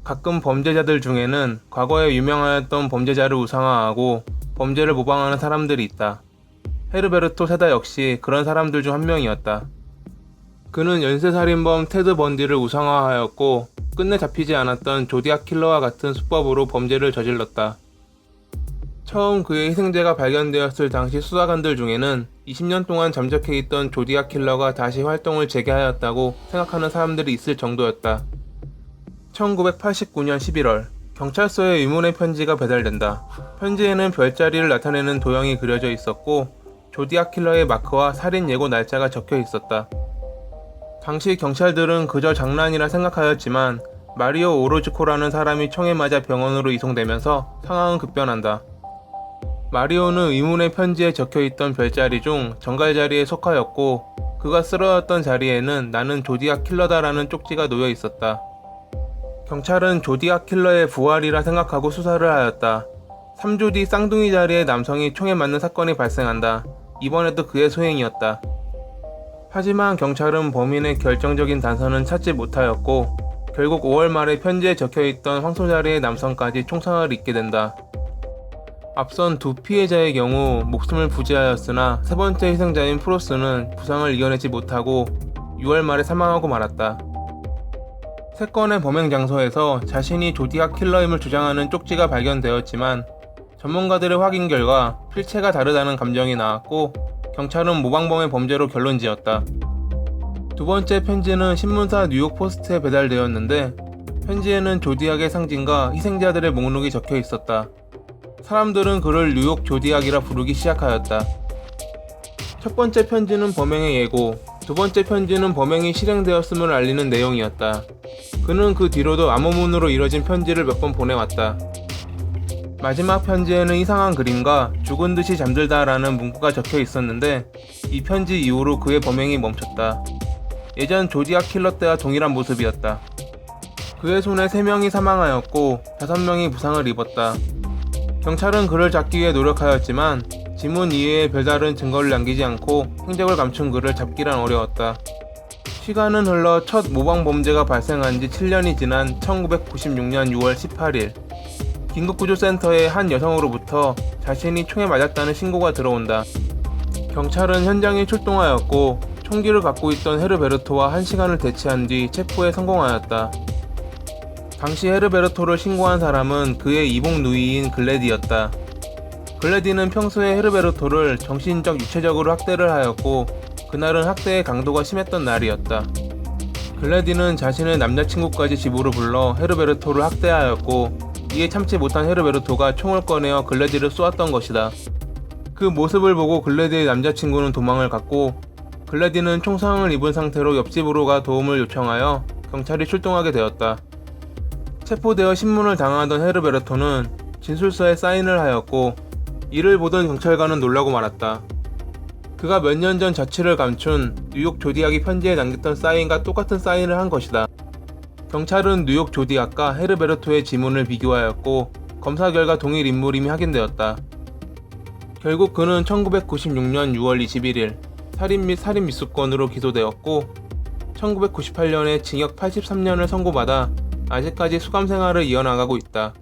가끔 범죄자들 중에는 과거에 유명하였던 범죄자를 우상화하고 범죄를 모방하는 사람들이 있다. 헤르베르토 세다 역시 그런 사람들 중 한 명이었다. 그는 연쇄살인범 테드 번디를 우상화하였고 끝내 잡히지 않았던 조디악 킬러와 같은 수법으로 범죄를 저질렀다. 처음 그의 희생자가 발견되었을 당시 수사관들 중에는 20년 동안 잠적해 있던 조디악 킬러가 다시 활동을 재개하였다고 생각하는 사람들이 있을 정도였다. 1989년 11월, 경찰서에 의문의 편지가 배달된다. 편지에는 별자리를 나타내는 도형이 그려져 있었고 조디악 킬러의 마크와 살인 예고 날짜가 적혀 있었다. 당시 경찰들은 그저 장난이라 생각하였지만 마리오 오로즈코라는 사람이 총에 맞아 병원으로 이송되면서 상황은 급변한다. 마리오는 의문의 편지에 적혀있던 별자리 중 정갈자리에 속하였고 그가 쓰러졌던 자리에는 나는 조디악 킬러다라는 쪽지가 놓여 있었다. 경찰은 조디악 킬러의 부활이라 생각하고 수사를 하였다. 3주 뒤 쌍둥이 자리의 남성이 총에 맞는 사건이 발생한다. 이번에도 그의 소행이었다. 하지만 경찰은 범인의 결정적인 단서는 찾지 못하였고 결국 5월 말에 편지에 적혀있던 황소 자리의 남성까지 총상을 입게 된다. 앞선 두 피해자의 경우 목숨을 부지하였으나 세 번째 희생자인 프로스는 부상을 이겨내지 못하고 6월 말에 사망하고 말았다. 세 건의 범행 장소에서 자신이 조디악 킬러임을 주장하는 쪽지가 발견되었지만 전문가들의 확인 결과 필체가 다르다는 감정이 나왔고 경찰은 모방범의 범죄로 결론지었다. 두 번째 편지는 신문사 뉴욕 포스트에 배달되었는데 편지에는 조디악의 상징과 희생자들의 목록이 적혀 있었다. 사람들은 그를 뉴욕 조디악이라 부르기 시작하였다. 첫 번째 편지는 범행의 예고, 두 번째 편지는 범행이 실행되었음을 알리는 내용이었다. 그는 그 뒤로도 암호문으로 이뤄진 편지를 몇 번 보내왔다. 마지막 편지에는 이상한 그림과 죽은 듯이 잠들다라는 문구가 적혀 있었는데 이 편지 이후로 그의 범행이 멈췄다. 예전 조디악 킬러 때와 동일한 모습이었다. 그의 손에 3명이 사망하였고 5명이 부상을 입었다. 경찰은 그를 잡기 위해 노력하였지만 지문 이외에 별다른 증거를 남기지 않고 행적을 감춘 그를 잡기란 어려웠다. 시간은 흘러 첫 모방 범죄가 발생한 지 7년이 지난 1996년 6월 18일 긴급구조센터의 한 여성으로부터 자신이 총에 맞았다는 신고가 들어온다. 경찰은 현장에 출동하였고 총기를 갖고 있던 헤르베르토와 1시간을 대치한 뒤 체포에 성공하였다. 당시 헤르베르토를 신고한 사람은 그의 이복 누이인 글래디였다. 글래디는 평소에 헤르베르토를 정신적 육체적으로 학대를 하였고 그날은 학대의 강도가 심했던 날이었다. 글래디는 자신의 남자친구까지 집으로 불러 헤르베르토를 학대하였고 이에 참지 못한 헤르베르토가 총을 꺼내어 글래디를 쏘았던 것이다. 그 모습을 보고 글래디의 남자친구는 도망을 갔고 글래디는 총상을 입은 상태로 옆집으로 가 도움을 요청하여 경찰이 출동하게 되었다. 체포되어 신문을 당하던 헤르베르토는 진술서에 사인을 하였고 이를 보던 경찰관은 놀라고 말았다. 그가 몇 년 전 자취를 감춘 뉴욕 조디악이 편지에 남겼던 사인과 똑같은 사인을 한 것이다. 경찰은 뉴욕 조디악과 헤르베르토의 지문을 비교하였고 검사 결과 동일 인물임이 확인되었다. 결국 그는 1996년 6월 21일 살인 및 살인 미수건으로 기소되었고 1998년에 징역 83년을 선고받아 아직까지 수감 생활을 이어나가고 있다.